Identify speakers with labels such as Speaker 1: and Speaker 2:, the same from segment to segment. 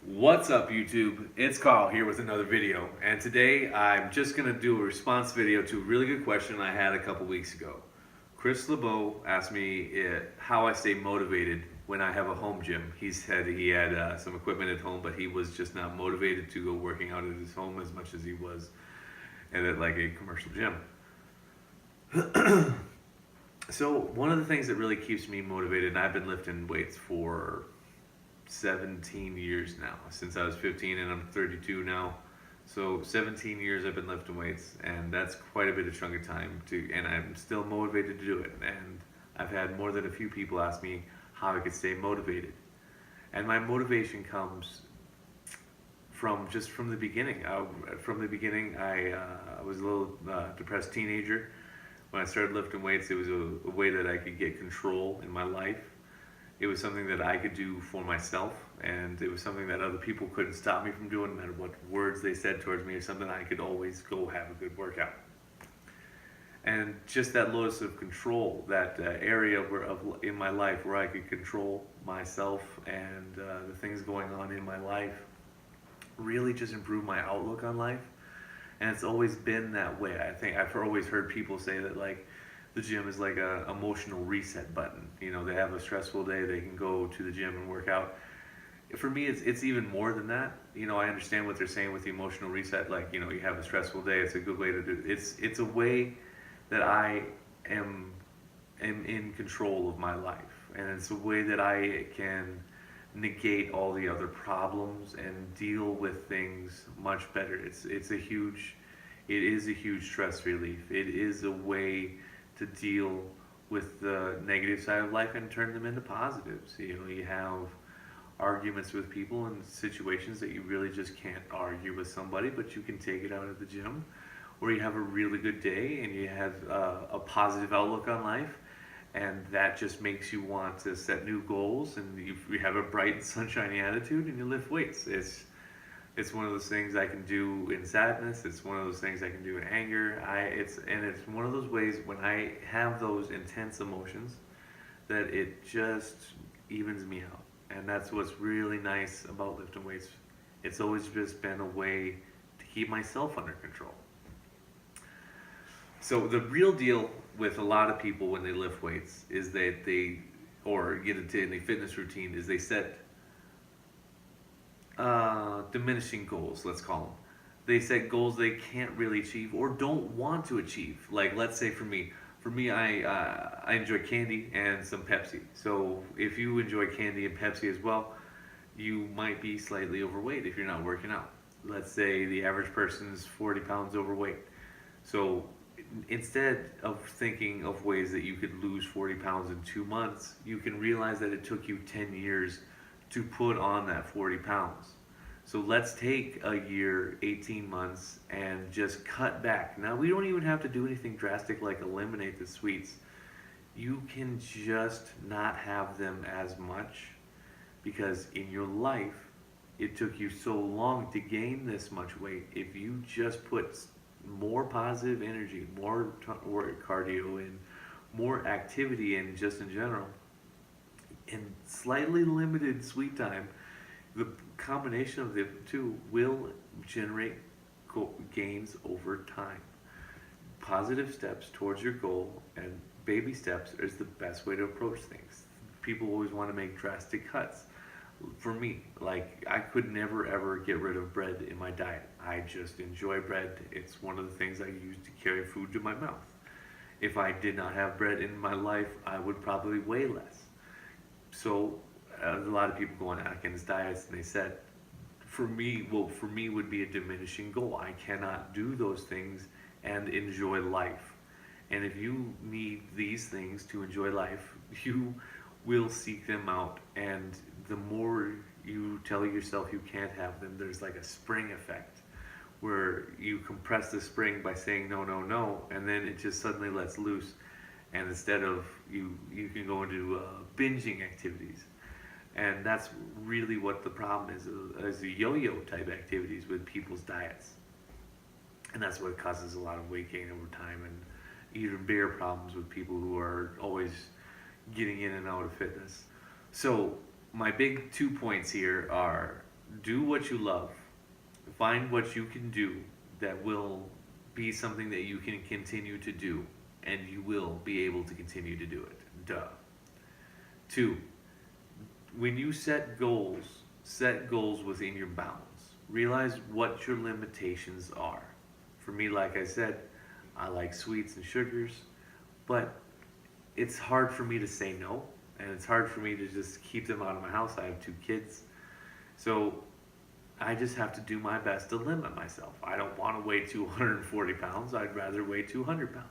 Speaker 1: What's up YouTube? It's Carl here with another video, and today I'm just going to do a response video to a really good question I had a couple weeks ago. Chris LeBeau asked me how I stay motivated when I have a home gym. He said he had some equipment at home, but he was just not motivated to go working out at his home as much as he was at like a commercial gym. So one of the things that really keeps me motivated, and I've been lifting weights for 17 years now, since I was 15 and I'm 32 now. So 17 years I've been lifting weights, and that's quite a bit of chunk of time and I'm still motivated to do it. And I've had more than a few people ask me how I could stay motivated. And my motivation comes from the beginning. I was a little depressed teenager. When I started lifting weights, it was a way that I could get control in my life. It was something that I could do for myself, and it was something that other people couldn't stop me from doing, no matter what words they said towards me, or something I could always go have a good workout. And just that loss of control, that area in my life where I could control myself and the things going on in my life, really just improved my outlook on life. And it's always been that way. I think I've always heard people say that, like, the gym is like a emotional reset button. You know, they have a stressful day, they can go to the gym and work out. For me, it's even more than that. You know, I understand what they're saying with the emotional reset. Like, you know, you have a stressful day, it's a good way to do it. It's a way that I am in control of my life, and it's a way that I can negate all the other problems and deal with things much better. It is a huge stress relief. It is a way to deal with the negative side of life and turn them into positives. You know, you have arguments with people and situations that you really just can't argue with somebody, but you can take it out at the gym. Or you have a really good day and you have a positive outlook on life, and that just makes you want to set new goals, and you have a bright and sunshiny attitude, and you lift weights. It's one of those things I can do in sadness. It's one of those things I can do in anger. It's one of those ways when I have those intense emotions that it just evens me out. And that's what's really nice about lifting weights. It's always just been a way to keep myself under control. So the real deal with a lot of people when they lift weights is that or get into any fitness routine, is they set diminishing goals, let's call them. They set goals they can't really achieve or don't want to achieve. Like, let's say for me, I enjoy candy and some Pepsi. So if you enjoy candy and Pepsi as well, you might be slightly overweight if you're not working out. Let's say the average person is 40 pounds overweight. So instead of thinking of ways that you could lose 40 pounds in 2 months, you can realize that it took you 10 years to put on that 40 pounds. So let's take a year, 18 months, and just cut back. Now, we don't even have to do anything drastic like eliminate the sweets. You can just not have them as much, because in your life, it took you so long to gain this much weight. If you just put more positive energy, more cardio in, more activity in, just in general, and slightly limited sweet time, the combination of the two will generate gains over time. Positive steps towards your goal and baby steps is the best way to approach things. People always want to make drastic cuts. For me, like, I could never ever get rid of bread in my diet. I just enjoy bread. It's one of the things I use to carry food to my mouth. If I did not have bread in my life, I would probably weigh less. So a lot of people go on Atkins diets, and they said, for me would be a diminishing goal. I cannot do those things and enjoy life. And if you need these things to enjoy life, you will seek them out. And the more you tell yourself you can't have them, there's like a spring effect where you compress the spring by saying no, no, no, and then it just suddenly lets loose. And instead of you can go into binging activities. And that's really what the problem is the yo-yo type activities with people's diets. And that's what causes a lot of weight gain over time, and even bigger problems with people who are always getting in and out of fitness. So my big 2 points here are do what you love. Find what you can do that will be something that you can continue to do, and you will be able to continue to do it. Duh. Two, when you set goals within your bounds. Realize what your limitations are. For me, like I said, I like sweets and sugars, but it's hard for me to say no, and it's hard for me to just keep them out of my house. I have two kids, so I just have to do my best to limit myself. I don't want to weigh 240 pounds. I'd rather weigh 200 pounds.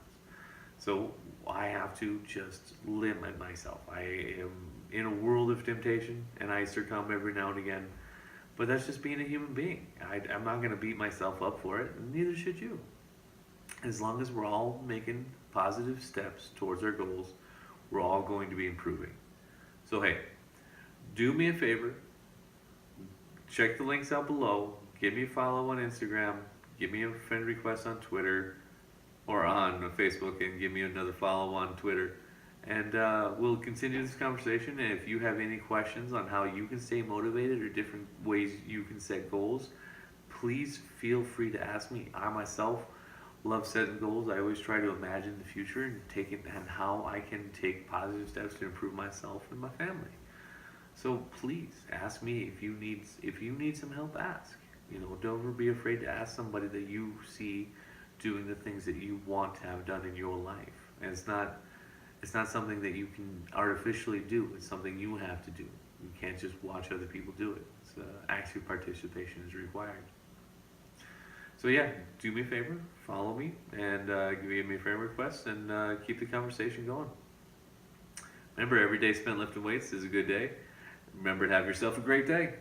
Speaker 1: So I have to just limit myself. I am in a world of temptation, and I succumb every now and again. But that's just being a human being. I'm not going to beat myself up for it, and neither should you. As long as we're all making positive steps towards our goals, we're all going to be improving. So hey, do me a favor, check the links out below, give me a follow on Instagram, give me a friend request on Twitter, or on Facebook, and give me another follow on Twitter. And we'll continue this conversation. And if you have any questions on how you can stay motivated or different ways you can set goals, please feel free to ask me. I myself love setting goals. I always try to imagine the future and take it and how I can take positive steps to improve myself and my family. So please ask me if you need some help. Ask. Don't ever be afraid to ask somebody that you see doing the things that you want to have done in your life. And it's not something that you can artificially do. It's something you have to do. You can't just watch other people do it. Active participation is required. So yeah, do me a favor, follow me, and give me a friend request, and keep the conversation going. Remember, every day spent lifting weights is a good day. Remember to have yourself a great day.